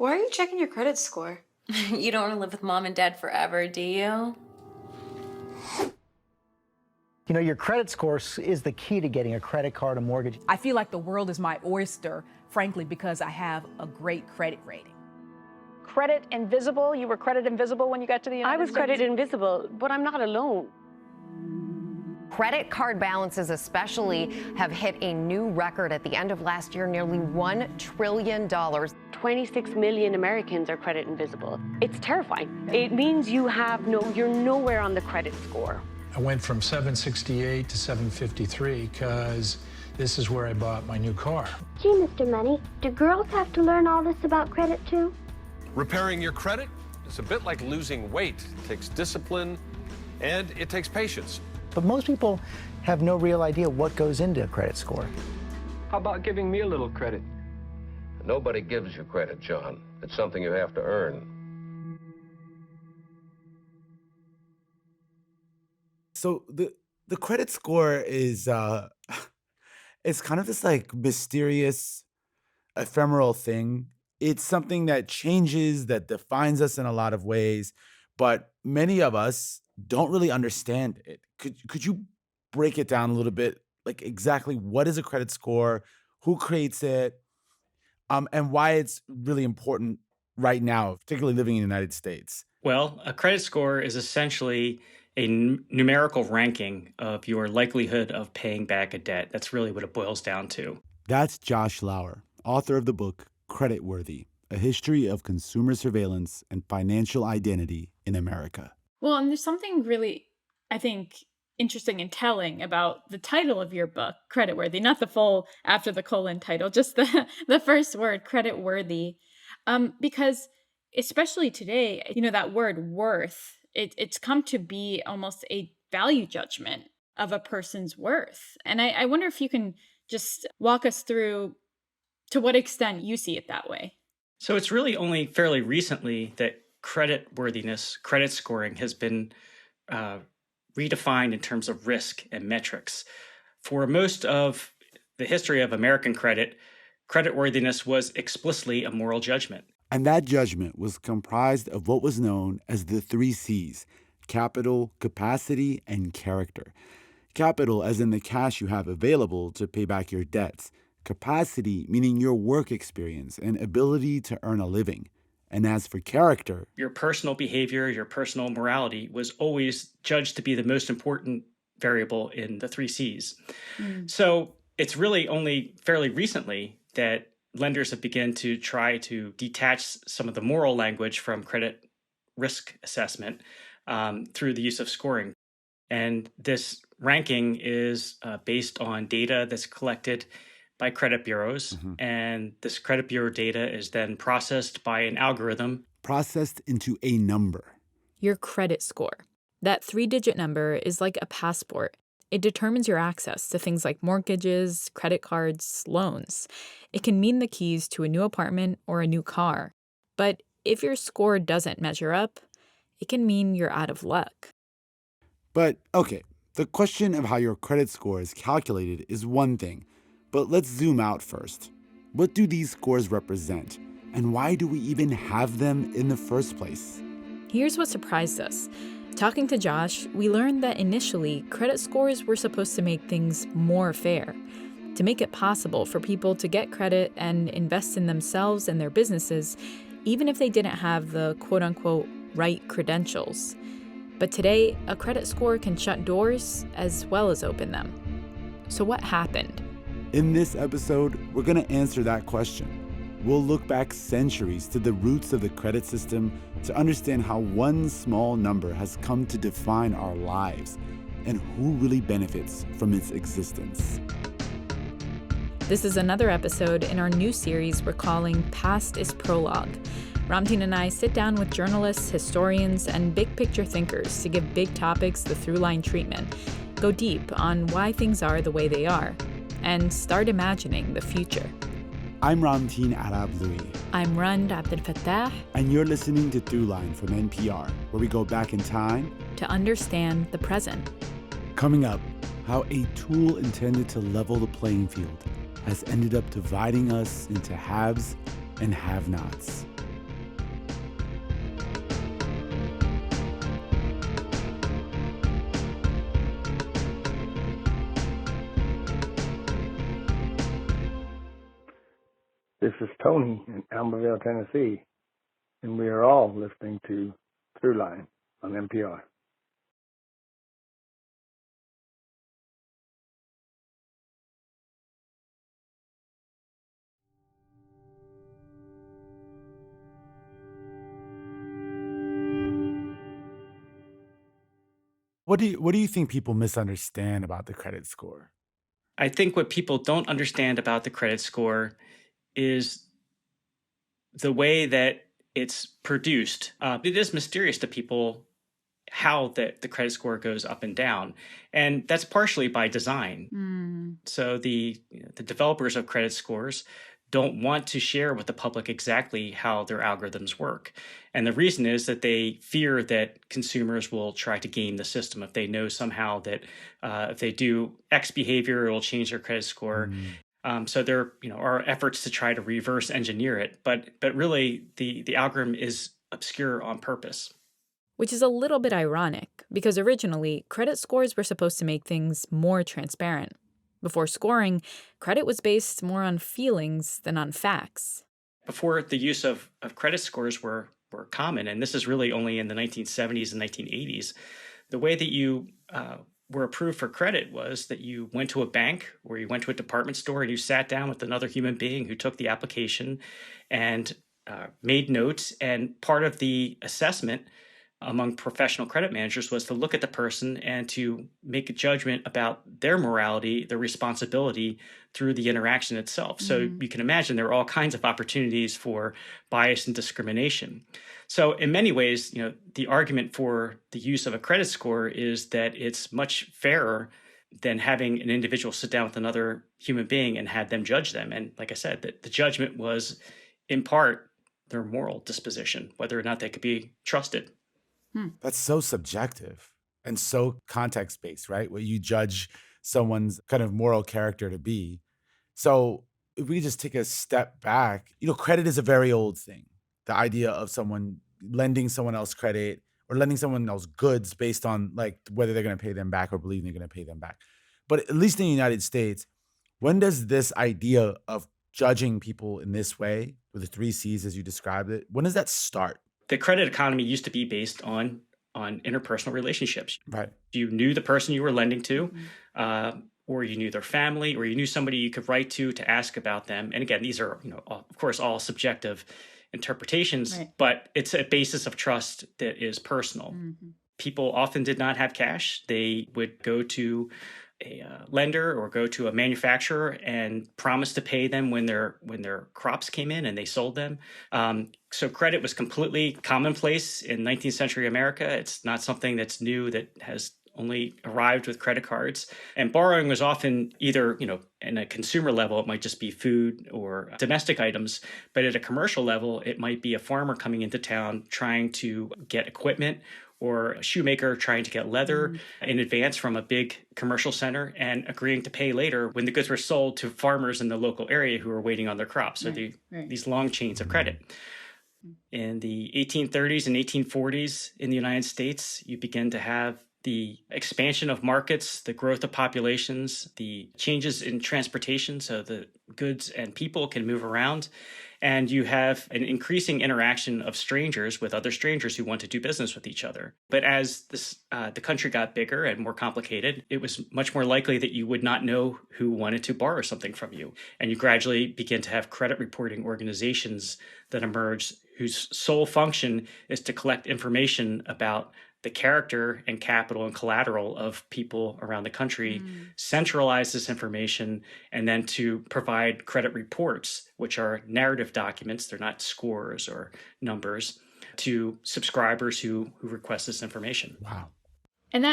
Why are you checking your credit score? You don't want to live with mom and dad forever, do you? You know, your credit score is the key to getting a credit card, a mortgage. I feel like the world is my oyster, frankly, because I have a great credit rating. Credit invisible? You were credit invisible when you got to the United States? I was credit invisible, but I'm not alone. Credit card balances especially have hit a new record at the end of last year, nearly $1 trillion. 26 million Americans are credit invisible. It's terrifying. It means you're nowhere on the credit score. I went from 768 to 753 because this is where I bought my new car. Gee, Mr. Money, do girls have to learn all this about credit too? Repairing your credit is a bit like losing weight. It takes discipline and it takes patience. But most people have no real idea what goes into a credit score. How about giving me a little credit? Nobody gives you credit, John. It's something you have to earn. So the credit score is it's kind of this like mysterious, ephemeral thing. It's something that changes, that defines us in a lot of ways, but many of us don't really understand it. Could you break it down a little bit? Like exactly what is a credit score, who creates it, and why it's really important right now, particularly living in the United States? Well, a credit score is essentially a numerical ranking of your likelihood of paying back a debt. That's really what it boils down to. That's Josh Lauer, author of the book Creditworthy, A History of Consumer Surveillance and Financial Identity in America. Well, and there's something really, I think, interesting and telling about the title of your book, Creditworthy, not the full after the colon title, just the first word, creditworthy. Because especially today, you know, that word worth, it's come to be almost a value judgment of a person's worth. And I wonder if you can just walk us through to what extent you see it that way. So it's really only fairly recently that creditworthiness, credit scoring has been redefined in terms of risk and metrics. For most of the history of American credit, creditworthiness was explicitly a moral judgment. And that judgment was comprised of what was known as the 3 C's: capital, capacity, and character. Capital as in the cash you have available to pay back your debts. Capacity meaning your work experience and ability to earn a living. And as for character, your personal behavior, your personal morality was always judged to be the most important variable in the 3 C's. So it's really only fairly recently that lenders have begun to try to detach some of the moral language from credit risk assessment through the use of scoring. And this ranking is based on data that's collected by credit bureaus. And this credit bureau data is then processed by an algorithm. Processed into a number. Your credit score. That 3-digit number is like a passport. It determines your access to things like mortgages, credit cards, loans. It can mean the keys to a new apartment or a new car. But if your score doesn't measure up, it can mean you're out of luck. But, okay, the question of how your credit score is calculated is one thing. But let's zoom out first. What do these scores represent? And why do we even have them in the first place? Here's what surprised us. Talking to Josh, we learned that initially, credit scores were supposed to make things more fair, to make it possible for people to get credit and invest in themselves and their businesses, even if they didn't have the quote-unquote right credentials. But today, a credit score can shut doors as well as open them. So what happened? In this episode, we're going to answer that question. We'll look back centuries to the roots of the credit system to understand how one small number has come to define our lives and who really benefits from its existence. This is another episode in our new series we're calling Past is Prologue. Ramtin and I sit down with journalists, historians, and big-picture thinkers to give big topics the Throughline treatment, go deep on why things are the way they are, and start imagining the future. I'm Ramtin Arab-Louis. I'm Rund Abdel Fattah. And you're listening to Throughline from NPR, where we go back in time to understand the present. Coming up, how a tool intended to level the playing field has ended up dividing us into haves and have-nots. This is Tony in Albertville, Tennessee, and we are all listening to Throughline on NPR. What do you think people misunderstand about the credit score? I think what people don't understand about the credit score is the way that it's produced. It is mysterious to people how the credit score goes up and down. And that's partially by design. So the developers of credit scores don't want to share with the public exactly how their algorithms work. And the reason is that they fear that consumers will try to game the system if they know somehow that if they do X behavior, it will change their credit score. So there are efforts to try to reverse engineer it. But really, the algorithm is obscure on purpose. Which is a little bit ironic, because originally, credit scores were supposed to make things more transparent. Before scoring, credit was based more on feelings than on facts. Before the use of credit scores were common, and this is really only in the 1970s and 1980s, the way that you were approved for credit was that you went to a bank or you went to a department store and you sat down with another human being who took the application and made notes. And part of the assessment among professional credit managers was to look at the person and to make a judgment about their morality, their responsibility through the interaction itself. So you can imagine there are all kinds of opportunities for bias and discrimination. So in many ways, the argument for the use of a credit score is that it's much fairer than having an individual sit down with another human being and have them judge them. And like I said, the judgment was in part their moral disposition, whether or not they could be trusted. That's so subjective and so context-based, right? What you judge someone's kind of moral character to be. So if we just take a step back, credit is a very old thing. The idea of someone lending someone else credit or lending someone else goods based on like whether they're going to pay them back or believe they're going to pay them back. But at least in the United States, when does this idea of judging people in this way, with the 3 C's as you described it, when does that start? The credit economy used to be based on interpersonal relationships. Right. You knew the person you were lending to, or you knew their family, or you knew somebody you could write to ask about them. And again, these are, of course, all subjective interpretations, but it's a basis of trust that is personal. People often did not have cash. They would go to a lender or go to a manufacturer and promise to pay them when their crops came in and they sold them. So credit was completely commonplace in 19th century America. It's not something that's new that has only arrived with credit cards. And borrowing was often either, in a consumer level, it might just be food or domestic items. But at a commercial level, it might be a farmer coming into town trying to get equipment, or a shoemaker trying to get leather in advance from a big commercial center and agreeing to pay later when the goods were sold to farmers in the local area who were waiting on their crops. So these long chains of credit. In the 1830s and 1840s in the United States, you begin to have the expansion of markets, the growth of populations, the changes in transportation, so the goods and people can move around. And you have an increasing interaction of strangers with other strangers who want to do business with each other. But as the country got bigger and more complicated, it was much more likely that you would not know who wanted to borrow something from you. And you gradually begin to have credit reporting organizations that emerge whose sole function is to collect information about the character and capital and collateral of people around the country, centralize this information, and then to provide credit reports, which are narrative documents, they're not scores or numbers, to subscribers who request this information. Wow. And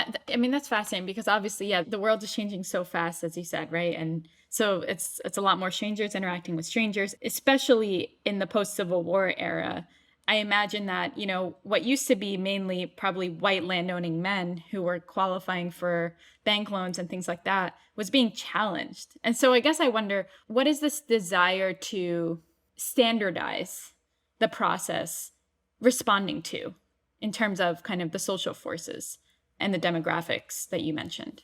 that's fascinating because obviously, the world is changing so fast, as you said, right? And so it's a lot more strangers interacting with strangers, especially in the post-Civil War era. I imagine that, what used to be mainly probably white landowning men who were qualifying for bank loans and things like that was being challenged. And so I guess I wonder, what is this desire to standardize the process responding to in terms of kind of the social forces and the demographics that you mentioned?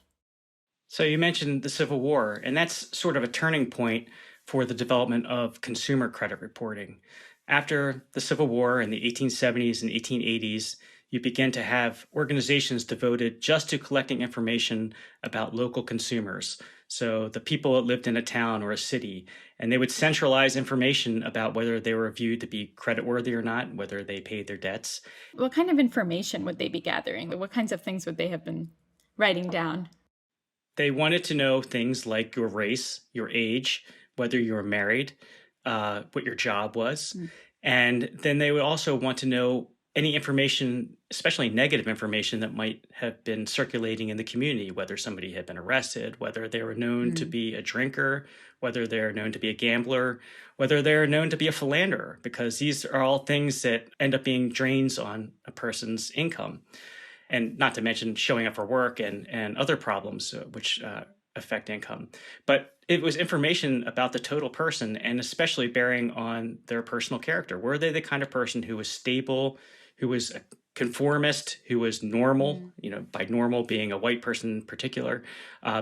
So you mentioned the Civil War, and that's sort of a turning point for the development of consumer credit reporting. After the Civil War in the 1870s and 1880s, you begin to have organizations devoted just to collecting information about local consumers. So the people that lived in a town or a city, and they would centralize information about whether they were viewed to be creditworthy or not, whether they paid their debts. What kind of information would they be gathering? What kinds of things would they have been writing down? They wanted to know things like your race, your age, whether you were married, what your job was. And then they would also want to know any information, especially negative information that might have been circulating in the community, whether somebody had been arrested, whether they were known to be a drinker, whether they're known to be a gambler, whether they're known to be a philanderer, because these are all things that end up being drains on a person's income. And not to mention showing up for work and other problems which affect income. But it was information about the total person, and especially bearing on their personal character. Were they the kind of person who was stable, who was a conformist, who was normal, by normal being a white person in particular,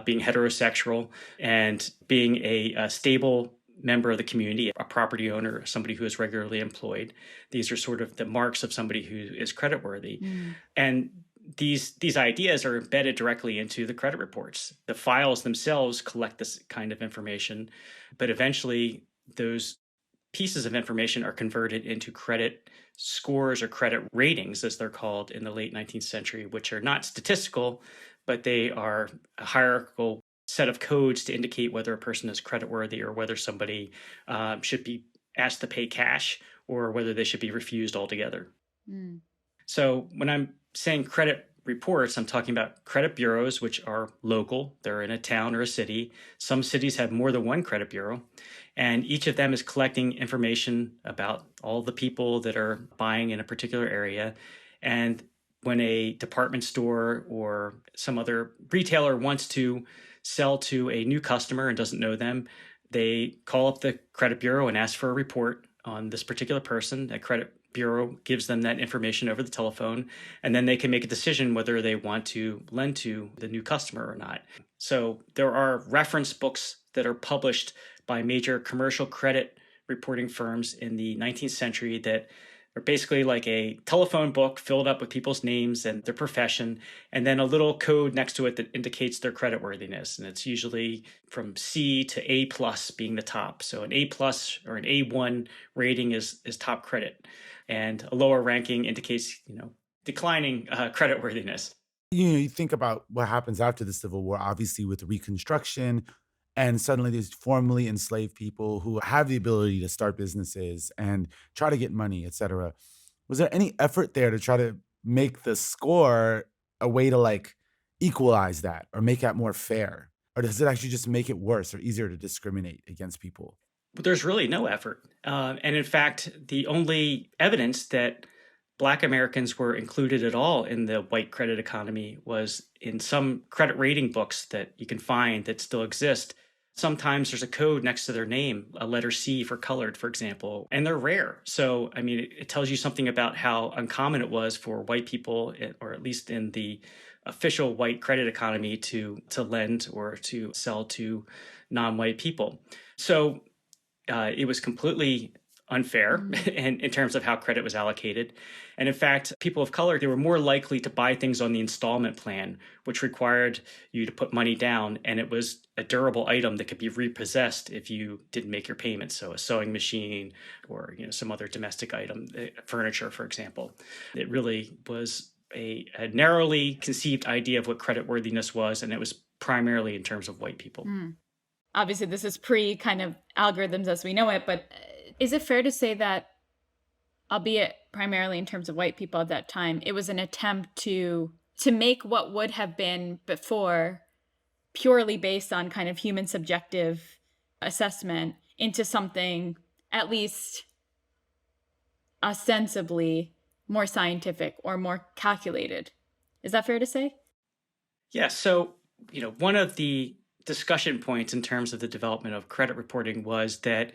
being heterosexual, and being a stable member of the community, a property owner, somebody who is regularly employed. These are sort of the marks of somebody who is creditworthy. And these ideas are embedded directly into the credit reports. The files themselves collect this kind of information, but eventually those pieces of information are converted into credit scores or credit ratings, as they're called in the late 19th century, which are not statistical, but they are a hierarchical set of codes to indicate whether a person is creditworthy or whether somebody should be asked to pay cash or whether they should be refused altogether. So when I'm saying credit reports, I'm talking about credit bureaus, which are local. They're in a town or a city. Some cities have more than one credit bureau, and each of them is collecting information about all the people that are buying in a particular area. And when a department store or some other retailer wants to sell to a new customer and doesn't know them, they call up the credit bureau and ask for a report on this particular person. That credit bureau gives them that information over the telephone, and then they can make a decision whether they want to lend to the new customer or not. So there are reference books that are published by major commercial credit reporting firms in the 19th century that are basically like a telephone book filled up with people's names and their profession, and then a little code next to it that indicates their creditworthiness. And it's usually from C to A plus being the top. So an A plus or an A1 rating is top credit, and a lower ranking indicates, declining creditworthiness. You think about what happens after the Civil War, obviously with Reconstruction, and suddenly there's formerly enslaved people who have the ability to start businesses and try to get money, et cetera. Was there any effort there to try to make the score a way to equalize that or make that more fair? Or does it actually just make it worse or easier to discriminate against people? But there's really no effort. And in fact, the only evidence that Black Americans were included at all in the white credit economy was in some credit rating books that you can find that still exist. Sometimes there's a code next to their name, a letter C for colored, for example, and they're rare. So, it tells you something about how uncommon it was for white people, or at least in the official white credit economy, to lend or to sell to non-white people. So it was completely unfair in terms of how credit was allocated. And in fact, people of color, they were more likely to buy things on the installment plan, which required you to put money down. And it was a durable item that could be repossessed if you didn't make your payments. So a sewing machine or some other domestic item, furniture, for example. It really was a narrowly conceived idea of what creditworthiness was. And it was primarily in terms of white people. Obviously, this is pre kind of algorithms as we know it, but is it fair to say that, albeit primarily in terms of white people at that time, it was an attempt to make what would have been before purely based on kind of human subjective assessment into something at least ostensibly more scientific or more calculated? Is that fair to say? Yeah. So, one of the discussion points in terms of the development of credit reporting was that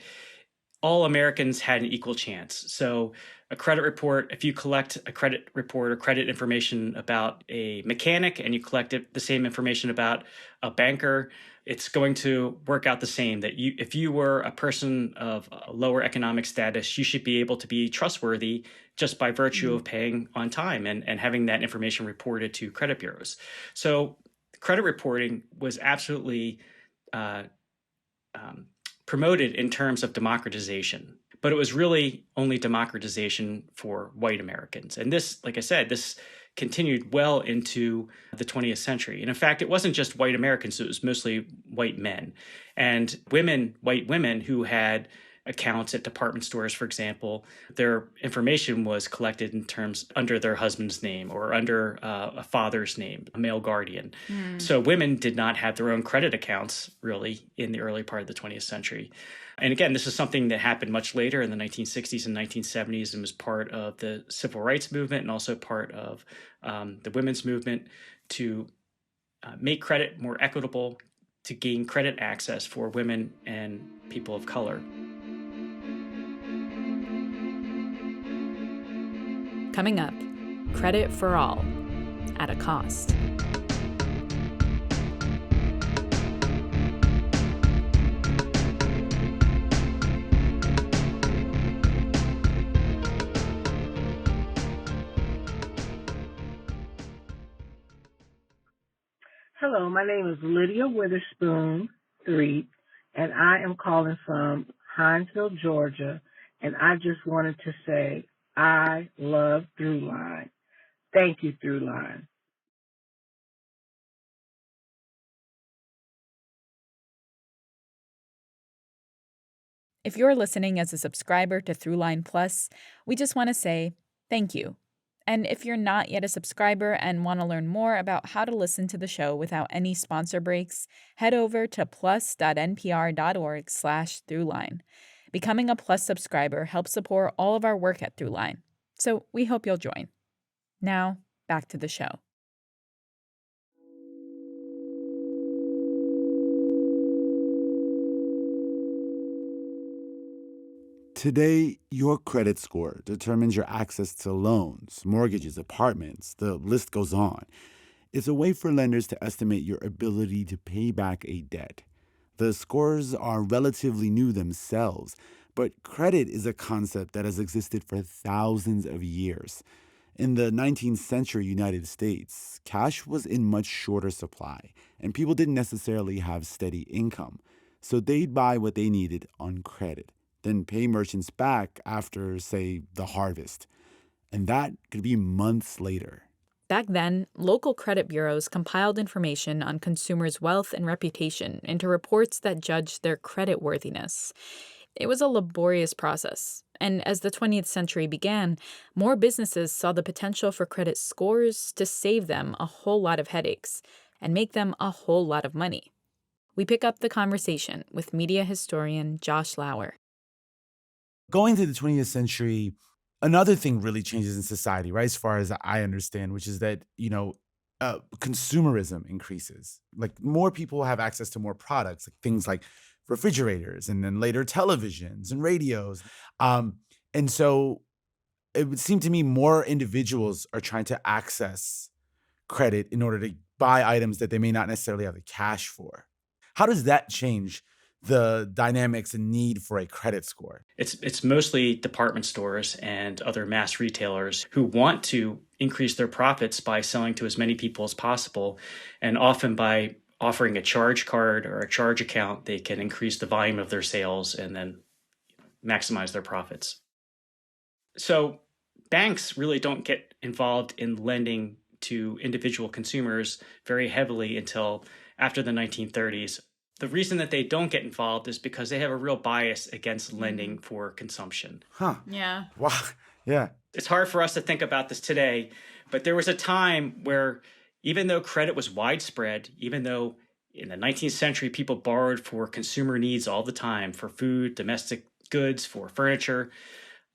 all Americans had an equal chance. So a credit report, if you collect a credit report or credit information about a mechanic and you collect the same information about a banker, it's going to work out the same. That if you were a person of a lower economic status, you should be able to be trustworthy just by virtue of paying on time and having that information reported to credit bureaus. So credit reporting was absolutely promoted in terms of democratization, but it was really only democratization for white Americans. And this, like I said, this continued well into the 20th century. And in fact, it wasn't just white Americans, it was mostly white men. And white women who had accounts at department stores, for example, their information was collected in terms under their husband's name or under a father's name, a male guardian. So women did not have their own credit accounts really in the early part of the 20th century. And again, this is something that happened much later in the 1960s and 1970s and was part of the civil rights movement and also part of the women's movement to make credit more equitable, to gain credit access for women and people of color. Coming up, credit for all, at a cost. Hello, my name is Lydia Witherspoon, 3, and I am calling from Hinesville, Georgia, and I just wanted to say I love Throughline. Thank you, Throughline. If you're listening as a subscriber to Throughline Plus, we just want to say thank you. And if you're not yet a subscriber and want to learn more about how to listen to the show without any sponsor breaks, head over to plus.npr.org/Throughline. Becoming a Plus subscriber helps support all of our work at Throughline. So we hope you'll join. Now, back to the show. Today, your credit score determines your access to loans, mortgages, apartments, the list goes on. It's a way for lenders to estimate your ability to pay back a debt. The scores are relatively new themselves, but credit is a concept that has existed for thousands of years. In the 19th century United States, cash was in much shorter supply, and people didn't necessarily have steady income, so they'd buy what they needed on credit, then pay merchants back after, say, the harvest. And that could be months later. Back then, local credit bureaus compiled information on consumers' wealth and reputation into reports that judged their creditworthiness. It was a laborious process, and as the 20th century began, more businesses saw the potential for credit scores to save them a whole lot of headaches and make them a whole lot of money. We pick up the conversation with media historian Josh Lauer. Going to the 20th century, another thing really changes in society, right? As far as I understand, which is that, consumerism increases. Like more people have access to more products, like things like refrigerators and then later televisions and radios. And so it would seem to me more individuals are trying to access credit in order to buy items that they may not necessarily have the cash for. How does that change the dynamics and need for a credit score? It's mostly department stores and other mass retailers who want to increase their profits by selling to as many people as possible. And often by offering a charge card or a charge account, they can increase the volume of their sales and then maximize their profits. So banks really don't get involved in lending to individual consumers very heavily until after the 1930s. The reason that they don't get involved is because they have a real bias against lending for consumption. Huh. Yeah. Wow. Yeah. It's hard for us to think about this today, but there was a time where even though credit was widespread, even though in the 19th century people borrowed for consumer needs all the time, for food, domestic goods, for furniture,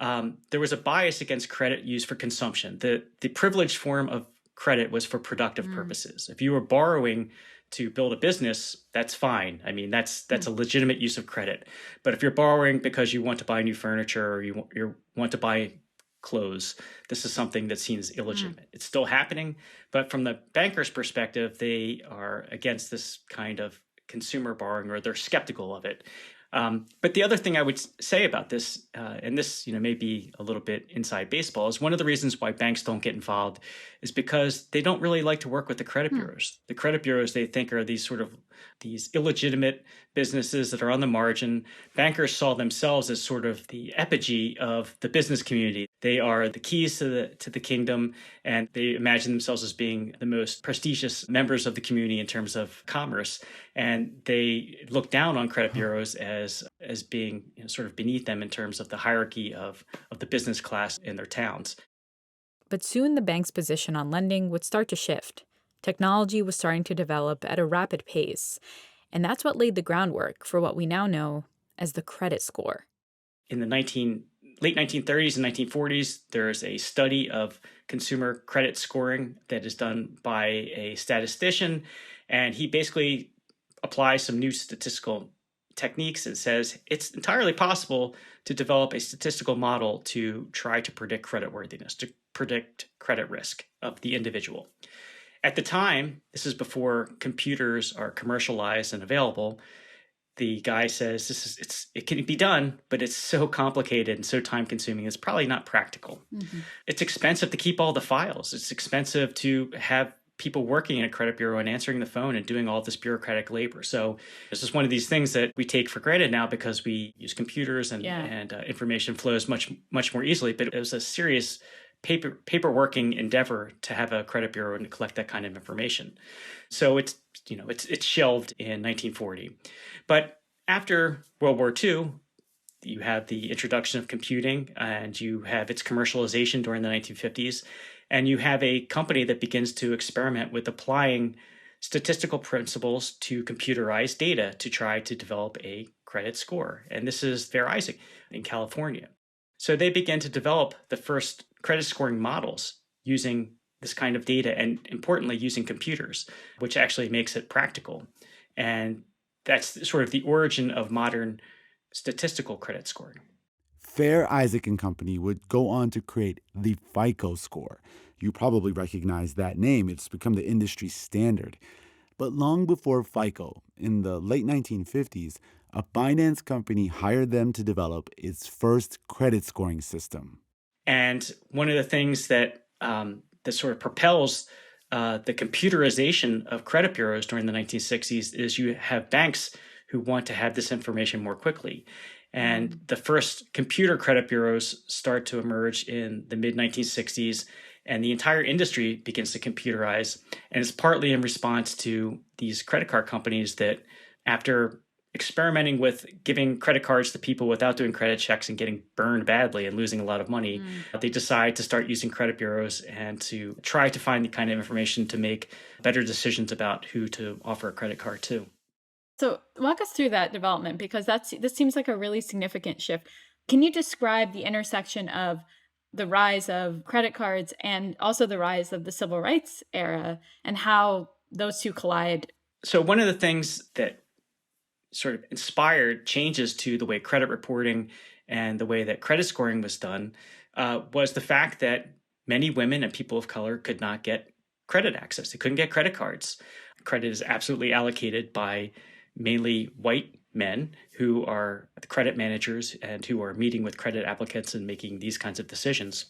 there was a bias against credit used for consumption. The privileged form of credit was for productive purposes. If you were borrowing to build a business, that's fine. I mean, that's a legitimate use of credit. But if you're borrowing because you want to buy new furniture or you want to buy clothes, this is something that seems illegitimate. It's still happening, but from the banker's perspective, they are against this kind of consumer borrowing, or they're skeptical of it. But the other thing I would say about this, and this may be a little bit inside baseball, is one of the reasons why banks don't get involved is because they don't really like to work with the credit bureaus. The credit bureaus they think are these illegitimate businesses that are on the margin. Bankers saw themselves as sort of the epigee of the business community. They are the keys to the kingdom, and they imagine themselves as being the most prestigious members of the community in terms of commerce. And they look down on credit bureaus as being sort of beneath them in terms of the hierarchy of the business class in their towns. But soon the bank's position on lending would start to shift. Technology was starting to develop at a rapid pace, and that's what laid the groundwork for what we now know as the credit score. In the late 1930s and 1940s, there's a study of consumer credit scoring that is done by a statistician, and he basically applies some new statistical techniques and says it's entirely possible to develop a statistical model to try to predict creditworthiness, to predict credit risk of the individual. At the time, this is before computers are commercialized and available, the guy says it can be done, but it's so complicated and so time consuming, it's probably not practical. It's expensive to keep all the files. It's expensive to have people working in a credit bureau and answering the phone and doing all this bureaucratic labor. So this is one of these things that we take for granted now because we use computers and information flows much more easily. But it was a serious paperworking endeavor to have a credit bureau and to collect that kind of information. So it's shelved in 1940. But after World War II, you have the introduction of computing and you have its commercialization during the 1950s. And you have a company that begins to experiment with applying statistical principles to computerized data to try to develop a credit score. And this is Fair Isaac in California. So they begin to develop the first credit scoring models using this kind of data and, importantly, using computers, which actually makes it practical. And that's sort of the origin of modern statistical credit scoring. Fair Isaac and Company would go on to create the FICO Score. You probably recognize that name. It's become the industry standard. But long before FICO, in the late 1950s, a finance company hired them to develop its first credit scoring system. And one of the things that sort of propels the computerization of credit bureaus during the 1960s is you have banks who want to have this information more quickly. And the first computer credit bureaus start to emerge in the mid-1960s, and the entire industry begins to computerize. And it's partly in response to these credit card companies that, after experimenting with giving credit cards to people without doing credit checks and getting burned badly and losing a lot of money, they decide to start using credit bureaus and to try to find the kind of information to make better decisions about who to offer a credit card to. So walk us through that development, because this seems like a really significant shift. Can you describe the intersection of the rise of credit cards and also the rise of the civil rights era and how those two collide? So one of the things that sort of inspired changes to the way credit reporting and the way that credit scoring was done was the fact that many women and people of color could not get credit access. They couldn't get credit cards. Credit is absolutely allocated by mainly white men who are the credit managers and who are meeting with credit applicants and making these kinds of decisions.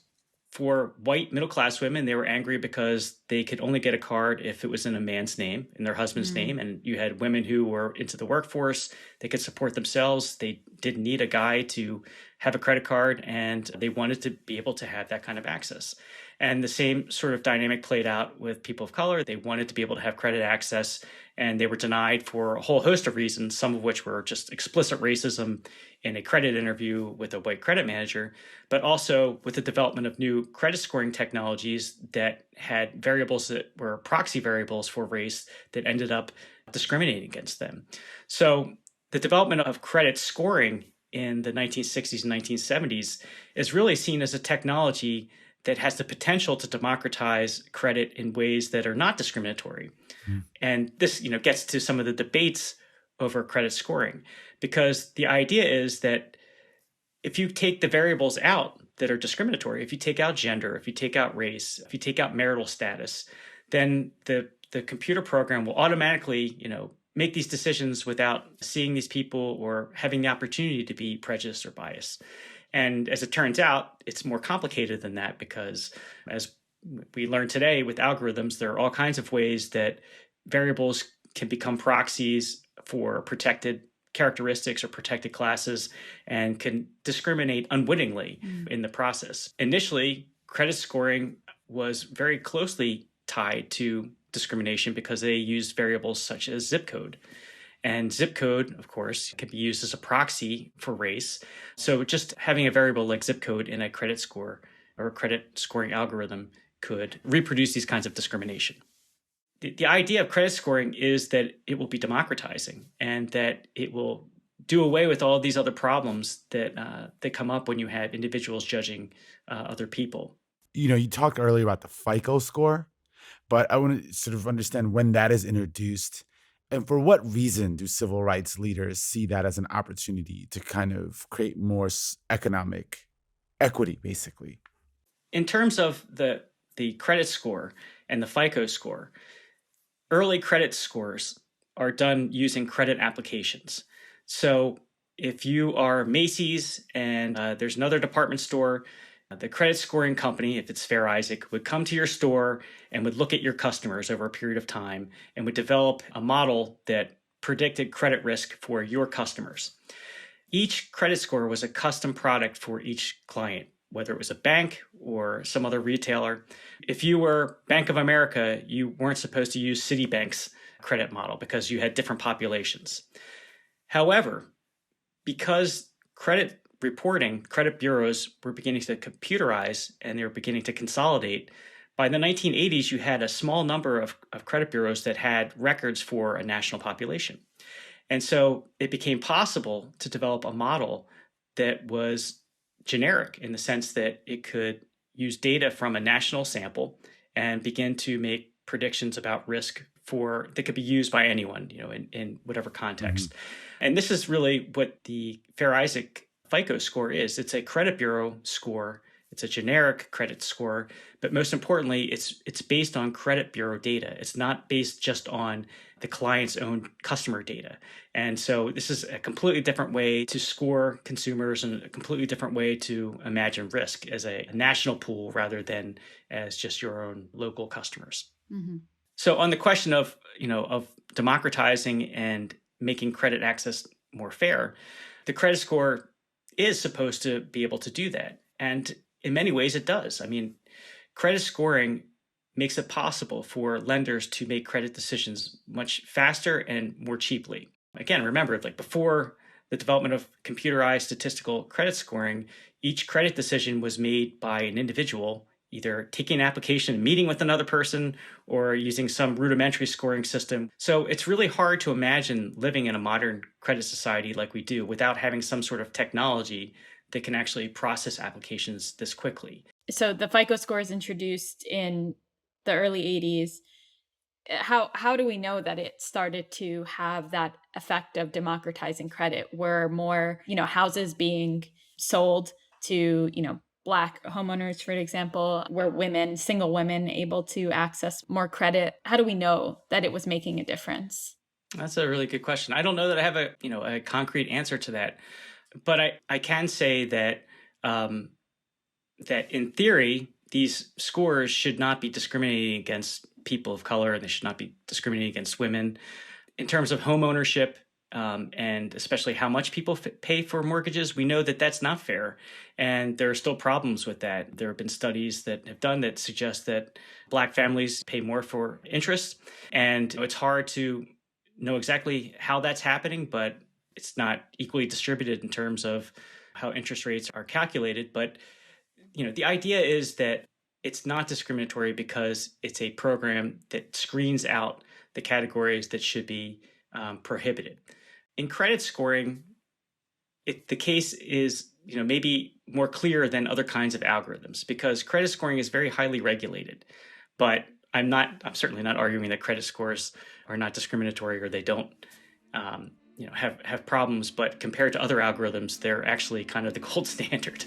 For white middle-class women, they were angry because they could only get a card if it was in a man's name, in their husband's name. And you had women who were into the workforce. They could support themselves. They didn't need a guy to have a credit card, and they wanted to be able to have that kind of access. And the same sort of dynamic played out with people of color. They wanted to be able to have credit access, and they were denied for a whole host of reasons, some of which were just explicit racism in a credit interview with a white credit manager, but also with the development of new credit scoring technologies that had variables that were proxy variables for race that ended up discriminating against them. So the development of credit scoring in the 1960s and 1970s is really seen as a technology that has the potential to democratize credit in ways that are not discriminatory. And this, gets to some of the debates over credit scoring, because the idea is that if you take the variables out that are discriminatory, if you take out gender, if you take out race, if you take out marital status, then the computer program will automatically, make these decisions without seeing these people or having the opportunity to be prejudiced or biased. And as it turns out, it's more complicated than that, because as we learned today with algorithms, there are all kinds of ways that variables can become proxies for protected characteristics or protected classes and can discriminate unwittingly in the process. Initially, credit scoring was very closely tied to discrimination because they used variables such as zip code. And zip code, of course, can be used as a proxy for race. So just having a variable like zip code in a credit score or a credit scoring algorithm could reproduce these kinds of discrimination. The idea of credit scoring is that it will be democratizing and that it will do away with all these other problems that come up when you have individuals judging other people. You talked earlier about the FICO score, but I want to sort of understand when that is introduced and for what reason do civil rights leaders see that as an opportunity to kind of create more economic equity, basically. In terms of the credit score and the FICO score, early credit scores are done using credit applications. So if you are Macy's and there's another department store, the credit scoring company, if it's Fair Isaac, would come to your store and would look at your customers over a period of time and would develop a model that predicted credit risk for your customers. Each credit score was a custom product for each client, whether it was a bank or some other retailer. If you were Bank of America, you weren't supposed to use Citibank's credit model because you had different populations. However, because credit reporting, credit bureaus were beginning to computerize and they were beginning to consolidate, by the 1980s, you had a small number of credit bureaus that had records for a national population. And so it became possible to develop a model that was generic in the sense that it could use data from a national sample and begin to make predictions about risk that could be used by anyone, in whatever context. And this is really what the Fair Isaac FICO score is. It's a credit bureau score. It's a generic credit score, but most importantly, it's based on credit bureau data. It's not based just on the client's own customer data. And so this is a completely different way to score consumers and a completely different way to imagine risk as a national pool rather than as just your own local customers. Mm-hmm. So on the question of democratizing and making credit access more fair, the credit score is supposed to be able to do that. And in many ways it does. I mean, credit scoring makes it possible for lenders to make credit decisions much faster and more cheaply. Again, remember, before the development of computerized statistical credit scoring, each credit decision was made by an individual, either taking an application, meeting with another person, or using some rudimentary scoring system. So it's really hard to imagine living in a modern credit society like we do without having some sort of technology that can actually process applications this quickly. So the FICO score is introduced in the early 80s. How do we know that it started to have that effect of democratizing credit? Were more, houses being sold to, Black homeowners, for example? Were single women able to access more credit? How do we know that it was making a difference? That's a really good question. I don't know that I have a concrete answer to that, but I can say that that in theory, these scores should not be discriminating against people of color, and they should not be discriminating against women. In terms of home ownership, and especially how much people pay for mortgages, we know that that's not fair. And there are still problems with that. There have been studies that have done that suggest that Black families pay more for interest. And it's hard to know exactly how that's happening, but it's not equally distributed in terms of how interest rates are calculated. But, the idea is that it's not discriminatory because it's a program that screens out the categories that should be prohibited. In credit scoring, the case is maybe more clear than other kinds of algorithms because credit scoring is very highly regulated. But I'm certainly not arguing that credit scores are not discriminatory or they don't have problems, but compared to other algorithms, they're actually kind of the gold standard.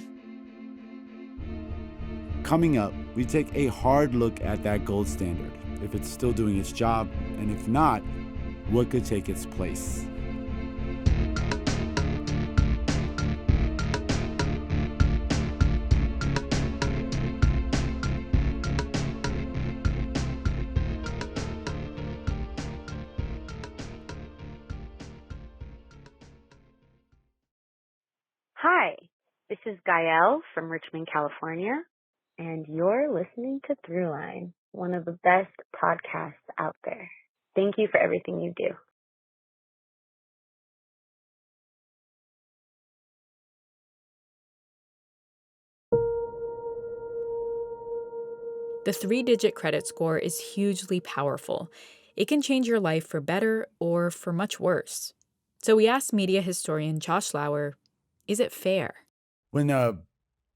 Coming up, we take a hard look at that gold standard, if it's still doing its job, and if not, what could take its place. Hi, this is Gael from Richmond, California, and you're listening to Throughline, one of the best podcasts out there. Thank you for everything you do. The 3-digit credit score is hugely powerful. It can change your life for better or for much worse. So we asked media historian Josh Lauer, is it fair? When a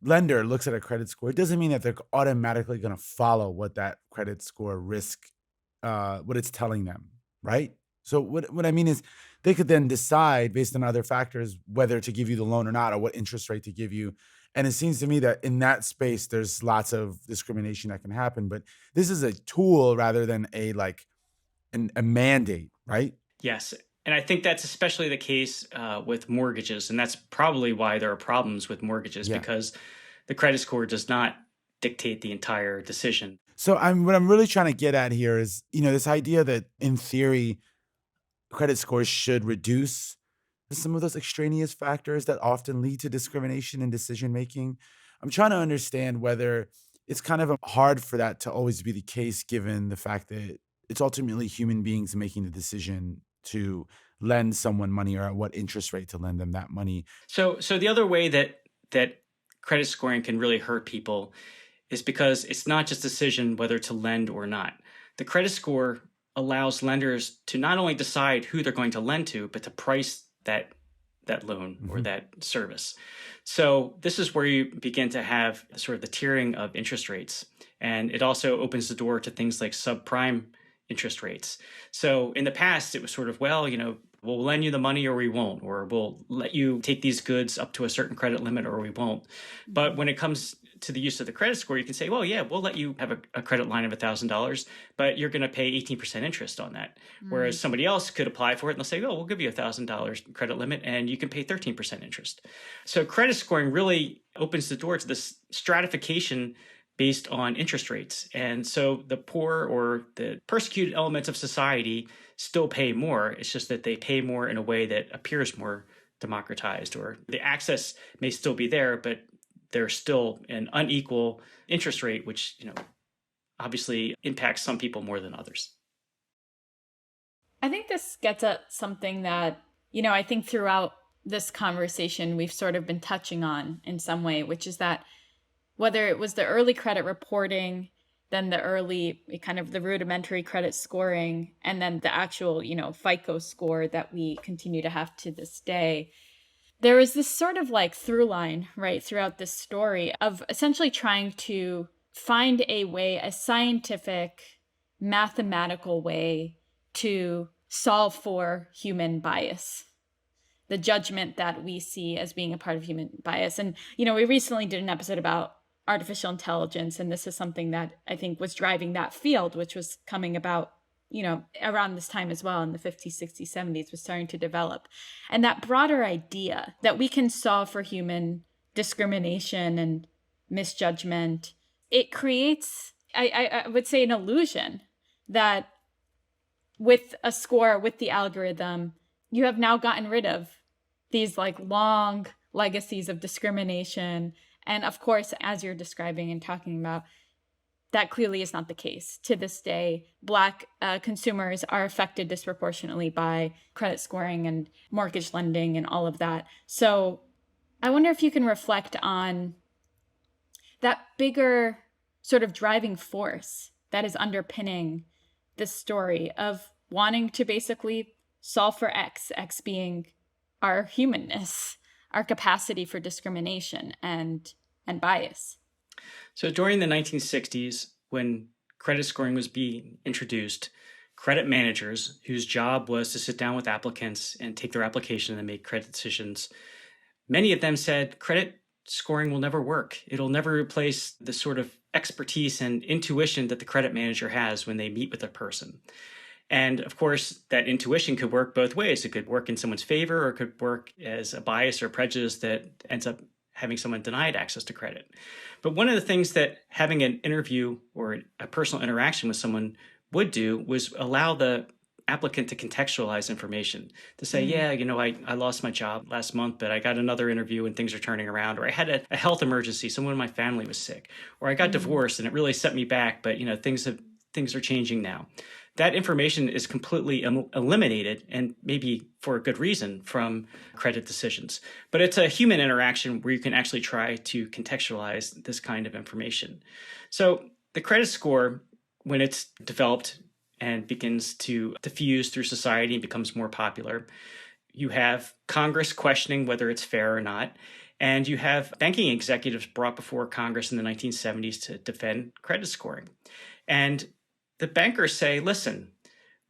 lender looks at a credit score, it doesn't mean that they're automatically going to follow what that credit score risk, what it's telling them, right? So what I mean is they could then decide based on other factors whether to give you the loan or not, or what interest rate to give you. And it seems to me that in that space, there's lots of discrimination that can happen. But this is a tool rather than a mandate, right? Yes. And I think that's especially the case with mortgages. And that's probably why there are problems with mortgages, because the credit score does not dictate the entire decision. So what I'm really trying to get at here is, this idea that in theory, credit scores should reduce some of those extraneous factors that often lead to discrimination in decision making. I'm trying to understand whether it's kind of hard for that to always be the case, given the fact that it's ultimately human beings making the decision to lend someone money or at what interest rate to lend them that money. So the other way that credit scoring can really hurt people is because it's not just a decision whether to lend or not. The credit score allows lenders to not only decide who they're going to lend to, but to price that loan or that service. So this is where you begin to have sort of the tiering of interest rates. And it also opens the door to things like subprime interest rates. So in the past, it was sort of, we'll lend you the money or we won't, or we'll let you take these goods up to a certain credit limit or we won't. But when it comes to the use of the credit score, you can say, well, yeah, we'll let you have a credit line of $1,000, but you're going to pay 18% interest on that. Whereas somebody else could apply for it and they'll say, oh, we'll give you $1,000 credit limit and you can pay 13% interest. So credit scoring really opens the door to this stratification based on interest rates. And so the poor or the persecuted elements of society still pay more. It's just that they pay more in a way that appears more democratized, or the access may still be there, but there's still an unequal interest rate, which, obviously impacts some people more than others. I think this gets at something that, I think throughout this conversation, we've sort of been touching on in some way, which is that whether it was the early credit reporting, then the early kind of the rudimentary credit scoring, and then the actual, FICO score that we continue to have to this day, there is this sort of through line, right, throughout this story of essentially trying to find a scientific, mathematical way to solve for human bias, the judgment that we see as being a part of human bias. And, we recently did an episode about artificial intelligence, and this is something that I think was driving that field, which was coming about around this time as well in the 50s, 60s, 70s was starting to develop. And that broader idea that we can solve for human discrimination and misjudgment, it creates, I would say, an illusion that with a score, with the algorithm, you have now gotten rid of these long legacies of discrimination. And of course, as you're describing and talking about, that clearly is not the case. To this day, Black consumers are affected disproportionately by credit scoring and mortgage lending and all of that. So I wonder if you can reflect on that bigger sort of driving force that is underpinning this story of wanting to basically solve for X being our humanness, our capacity for discrimination and bias. So during the 1960s, when credit scoring was being introduced, credit managers whose job was to sit down with applicants and take their application and make credit decisions, many of them said credit scoring will never work. It'll never replace the sort of expertise and intuition that the credit manager has when they meet with a person. And of course, that intuition could work both ways. It could work in someone's favor, or it could work as a bias or prejudice that ends up having someone denied access to credit. But one of the things that having an interview or a personal interaction with someone would do was allow the applicant to contextualize information, to say, yeah, I lost my job last month, but I got another interview and things are turning around, or I had a health emergency, someone in my family was sick, or I got divorced and it really set me back, but things are changing now. That information is completely eliminated, and maybe for a good reason, from credit decisions. But it's a human interaction where you can actually try to contextualize this kind of information. So the credit score, when it's developed and begins to diffuse through society and becomes more popular, you have Congress questioning whether it's fair or not. And you have banking executives brought before Congress in the 1970s to defend credit scoring. And the bankers say, listen,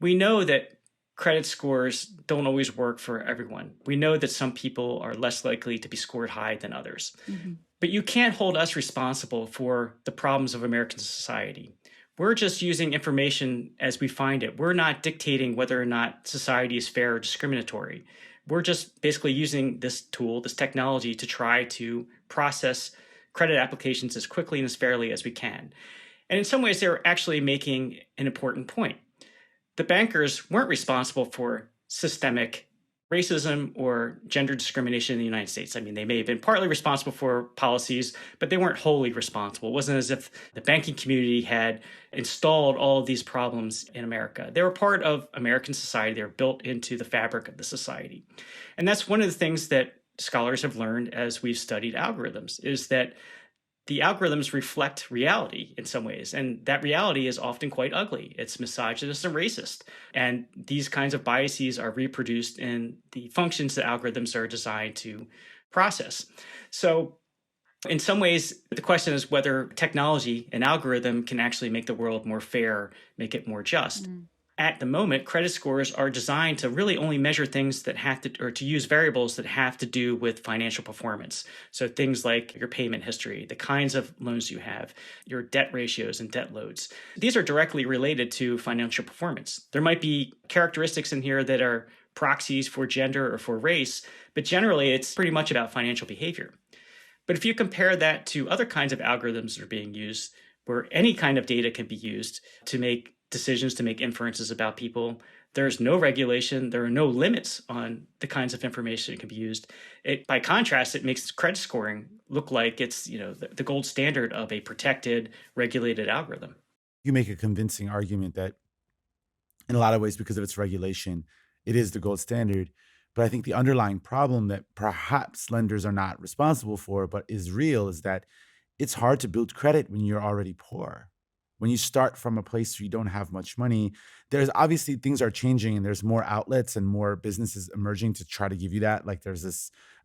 we know that credit scores don't always work for everyone. We know that some people are less likely to be scored high than others. Mm-hmm. But you can't hold us responsible for the problems of American society. We're just using information as we find it. We're not dictating whether or not society is fair or discriminatory. We're just basically using this tool, this technology, to try to process credit applications as quickly and as fairly as we can. And in some ways, they're actually making an important point. The bankers weren't responsible for systemic racism or gender discrimination in the United States. I mean, they may have been partly responsible for policies, but they weren't wholly responsible. It wasn't as if the banking community had installed all of these problems in America. They were part of American society. They were built into the fabric of the society. And that's one of the things that scholars have learned as we've studied algorithms, is that the algorithms reflect reality in some ways, and that reality is often quite ugly. It's misogynist and racist. And these kinds of biases are reproduced in the functions that algorithms are designed to process. So in some ways, the question is whether technology, an algorithm, can actually make the world more fair, make it more just. At the moment, credit scores are designed to really only measure things that have to, or to use variables that have to do with financial performance. So things like your payment history, the kinds of loans you have, your debt ratios and debt loads. These are directly related to financial performance. There might be characteristics in here that are proxies for gender or for race, but generally it's pretty much about financial behavior. But if you compare that to other kinds of algorithms that are being used, where any kind of data can be used to make decisions, to make inferences about people, there's no regulation, there are no limits on the kinds of information that can be used. By contrast, it makes credit scoring look like it's the gold standard of a protected, regulated algorithm. You make a convincing argument that in a lot of ways, because of its regulation, it is the gold standard. But I think the underlying problem that perhaps lenders are not responsible for, but is real, is that it's hard to build credit when you're already poor. When you start from a place where you don't have much money, there's obviously things are changing and there's more outlets and more businesses emerging to try to give you that. Like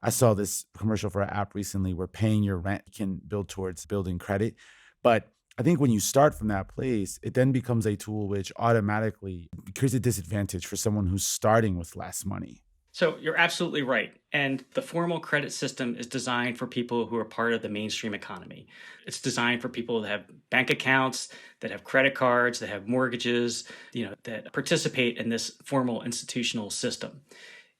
I saw this commercial for an app recently where paying your rent can build towards building credit. But I think when you start from that place, it then becomes a tool which automatically creates a disadvantage for someone who's starting with less money. So you're absolutely right. And the formal credit system is designed for people who are part of the mainstream economy. It's designed for people that have bank accounts, that have credit cards, that have mortgages, that participate in this formal institutional system.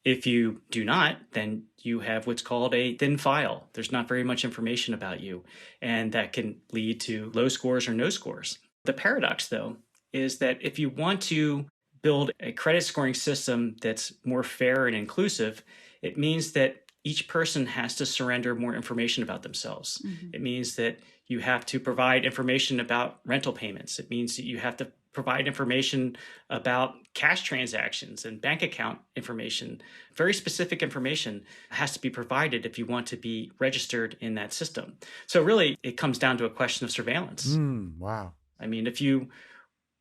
If you do not, then you have what's called a thin file. There's not very much information about you, and that can lead to low scores or no scores. The paradox, though, is that if you want to build a credit scoring system that's more fair and inclusive, it means that each person has to surrender more information about themselves. Mm-hmm. It means that you have to provide information about rental payments. It means that you have to provide information about cash transactions and bank account information. Very specific information has to be provided if you want to be registered in that system. So really, it comes down to a question of surveillance. Wow. I mean, if you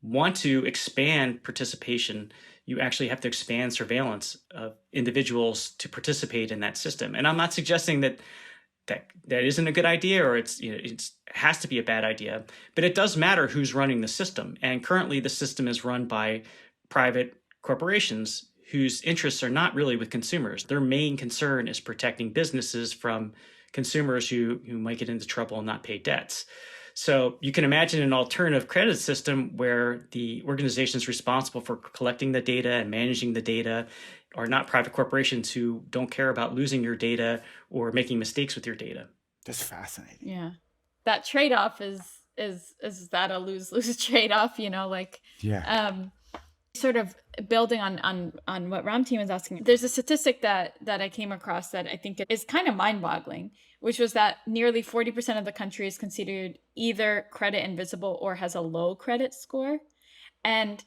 want to expand participation, you actually have to expand surveillance of individuals to participate in that system. And I'm not suggesting that that isn't a good idea, or it has to be a bad idea. But it does matter who's running the system. And currently the system is run by private corporations whose interests are not really with consumers. Their main concern is protecting businesses from consumers who might get into trouble and not pay debts. So you can imagine an alternative credit system where the organizations responsible for collecting the data and managing the data are not private corporations who don't care about losing your data or making mistakes with your data. That's fascinating. Yeah. That trade-off is that a lose-lose trade-off, sort of building on what Ramtin was asking. There's a statistic that I came across that I think is kind of mind-boggling, which was that nearly 40% of the country is considered either credit invisible or has a low credit score. And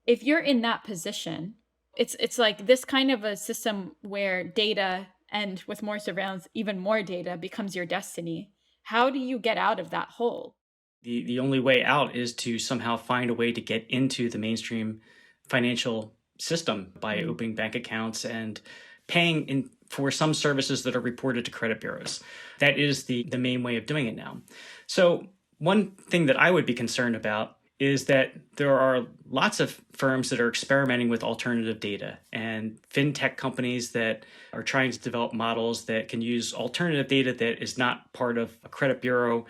if you're in that position, it's like this kind of a system where data, and with more surveillance, even more data, becomes your destiny. How do you get out of that hole? The only way out is to somehow find a way to get into the mainstream financial system by opening bank accounts and paying for some services that are reported to credit bureaus. That is the main way of doing it now. So one thing that I would be concerned about is that there are lots of firms that are experimenting with alternative data and fintech companies that are trying to develop models that can use alternative data that is not part of a credit bureau.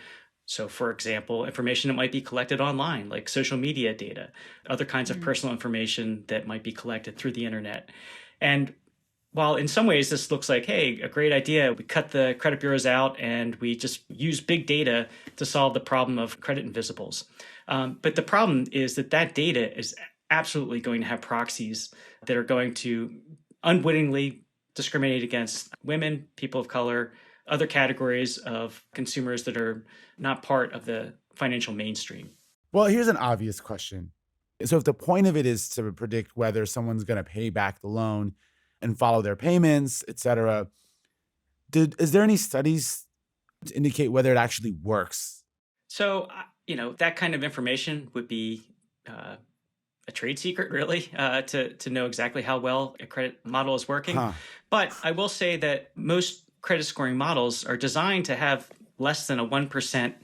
So, for example, information that might be collected online, like social media data, other kinds of personal information that might be collected through the internet. And while in some ways this looks like, hey, a great idea, we cut the credit bureaus out and we just use big data to solve the problem of credit invisibles. But the problem is that data is absolutely going to have proxies that are going to unwittingly discriminate against women, people of color, other categories of consumers that are not part of the financial mainstream. Well, here's an obvious question. So if the point of it is to predict whether someone's going to pay back the loan and follow their payments, et cetera, is there any studies to indicate whether it actually works? So, that kind of information would be a trade secret, really, to know exactly how well a credit model is working. But I will say that most credit scoring models are designed to have less than a 1%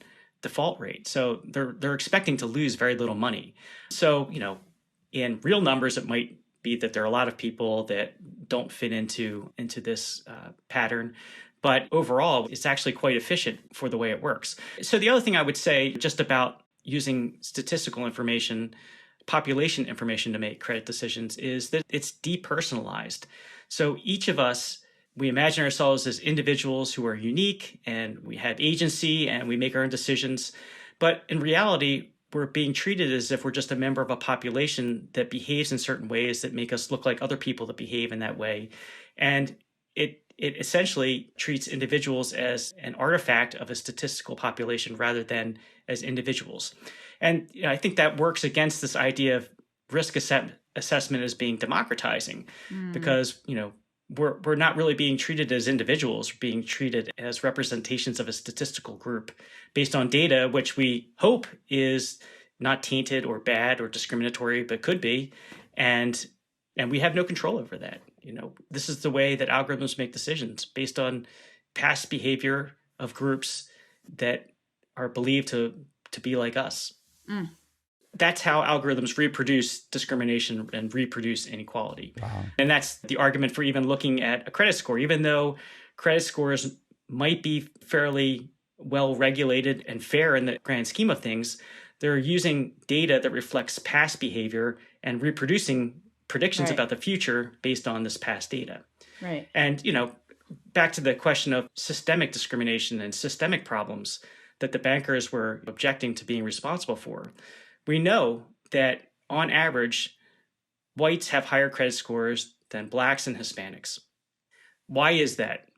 default rate. So they're expecting to lose very little money. So, in real numbers, it might be that there are a lot of people that don't fit into this pattern. But overall, it's actually quite efficient for the way it works. So the other thing I would say just about using statistical information, population information to make credit decisions is that it's depersonalized. So each of us, we imagine ourselves as individuals who are unique and we have agency and we make our own decisions. But in reality, we're being treated as if we're just a member of a population that behaves in certain ways that make us look like other people that behave in that way. And it essentially treats individuals as an artifact of a statistical population rather than as individuals. And I think that works against this idea of risk assessment as being democratizing because, we're not really being treated as individuals, we're being treated as representations of a statistical group based on data, which we hope is not tainted or bad or discriminatory, but could be. And we have no control over that. This is the way that algorithms make decisions based on past behavior of groups that are believed to be like us. That's how algorithms reproduce discrimination and reproduce inequality. Wow. And that's the argument for even looking at a credit score, even though credit scores might be fairly well regulated and fair in the grand scheme of things. They're using data that reflects past behavior and reproducing predictions about the future based on this past data. Right. And, back to the question of systemic discrimination and systemic problems that the bankers were objecting to being responsible for. We know that on average, whites have higher credit scores than blacks and Hispanics. Why is that?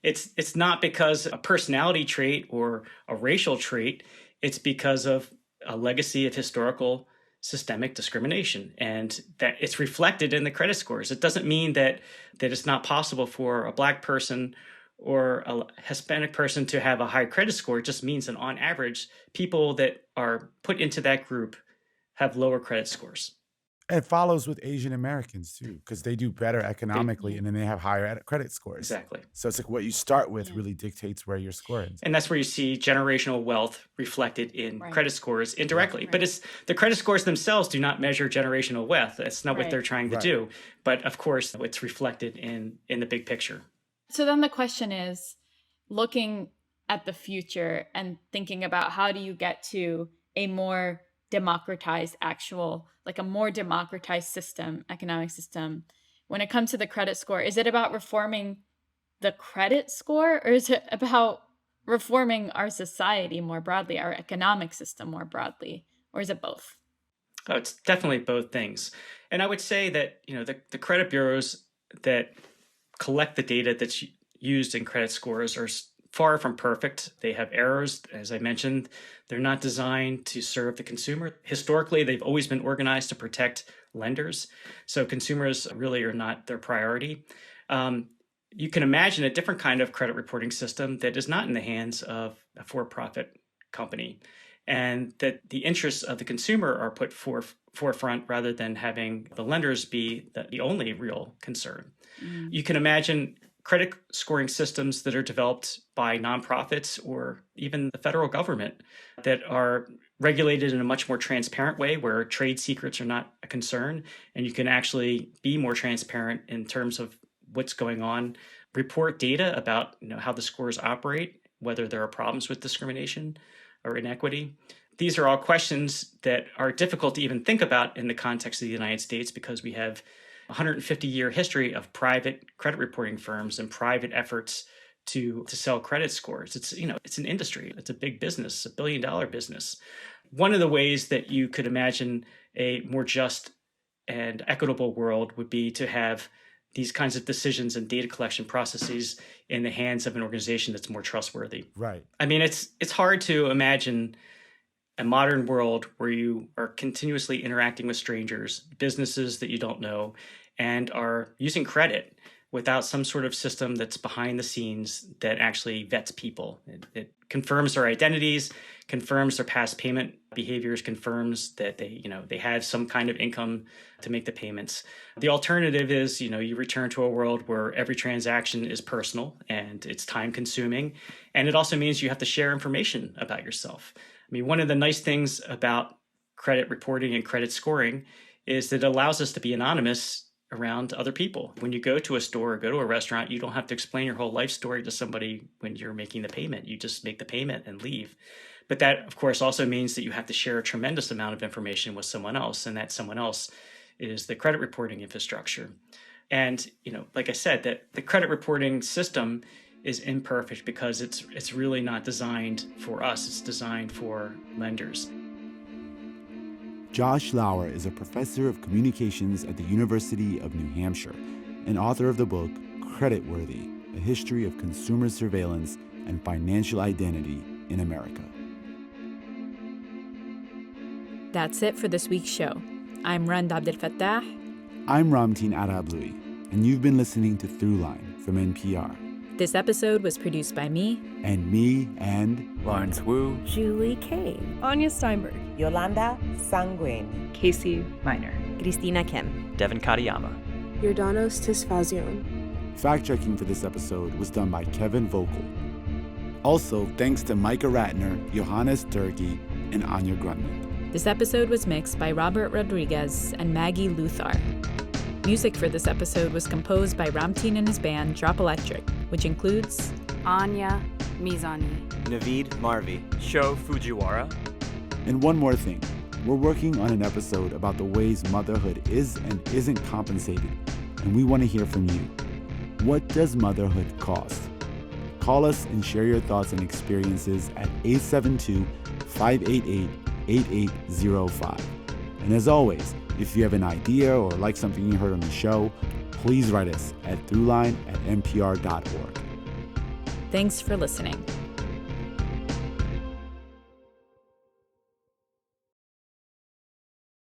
It's not because a personality trait or a racial trait. It's because of a legacy of historical systemic discrimination, and that it's reflected in the credit scores. It doesn't mean that it's not possible for a black person or a Hispanic person to have a high credit score. It just means that on average, people that are put into that group have lower credit scores. It follows with Asian Americans too, because they do better economically and then they have higher credit scores. Exactly. So it's like what you start with really dictates where your score is. And that's where you see generational wealth reflected in credit scores indirectly. But it's the credit scores themselves do not measure generational wealth. That's not what they're trying to do. But of course, it's reflected in the big picture. So then the question is, looking at the future and thinking about how do you get to a more democratized a more democratized system, economic system. When it comes to the credit score, is it about reforming the credit score, or is it about reforming our society more broadly, our economic system more broadly, or is it both? Oh, it's definitely both things. And I would say that, the credit bureaus that collect the data that's used in credit scores are far from perfect. They have errors, as I mentioned. They're not designed to serve the consumer. Historically, they've always been organized to protect lenders. So consumers really are not their priority. You can imagine a different kind of credit reporting system that is not in the hands of a for-profit company, and that the interests of the consumer are put forefront rather than having the lenders be the only real concern. You can imagine credit scoring systems that are developed by nonprofits or even the federal government that are regulated in a much more transparent way, where trade secrets are not a concern, and you can actually be more transparent in terms of what's going on, report data about how the scores operate, whether there are problems with discrimination or inequity. These are all questions that are difficult to even think about in the context of the United States, because we have 150-year history of private credit reporting firms and private efforts to sell credit scores. It's an industry. It's a big business, $1 billion business. One of the ways that you could imagine a more just and equitable world would be to have these kinds of decisions and data collection processes in the hands of an organization that's more trustworthy. Right. I mean, it's hard to imagine a modern world where you are continuously interacting with strangers, businesses that you don't know, and are using credit without some sort of system that's behind the scenes that actually vets people. It confirms their identities, confirms their past payment behaviors, confirms that they have some kind of income to make the payments. The alternative is, you return to a world where every transaction is personal and it's time consuming. And it also means you have to share information about yourself. I mean, one of the nice things about credit reporting and credit scoring is that it allows us to be anonymous around other people. When you go to a store or go to a restaurant, you don't have to explain your whole life story to somebody when you're making the payment. You just make the payment and leave. But that, of course, also means that you have to share a tremendous amount of information with someone else, and that someone else is the credit reporting infrastructure. And, like I said, that the credit reporting system is imperfect because it's really not designed for us. It's designed for lenders. Josh Lauer is a professor of communications at the University of New Hampshire and author of the book Creditworthy: A History of Consumer Surveillance and Financial Identity in America. That's it for this week's show. I'm Rand Abdel Fattah. I'm Ramteen Arablouei, and you've been listening to Throughline from NPR. This episode was produced by me. And me and Lawrence Wu, Julie Kane, Anya Steinberg, Yolanda Sanguen, Casey Minor, Christina Kim, Devin Katayama, Yordanos Tisfazion. Fact-checking for this episode was done by Kevin Vogel. Also, thanks to Micah Ratner, Johannes Durkee, and Anya Grundman. This episode was mixed by Robert Rodriguez and Maggie Luthar. Music for this episode was composed by Ramteen and his band Drop Electric, which includes Anya Mizani, Naveed Marvi, Sho Fujiwara. And one more thing, we're working on an episode about the ways motherhood is and isn't compensated, and we want to hear from you. What does motherhood cost? Call us and share your thoughts and experiences at 872-588-8805. And as always, if you have an idea or like something you heard on the show, please write us at throughline@npr.org. Thanks for listening.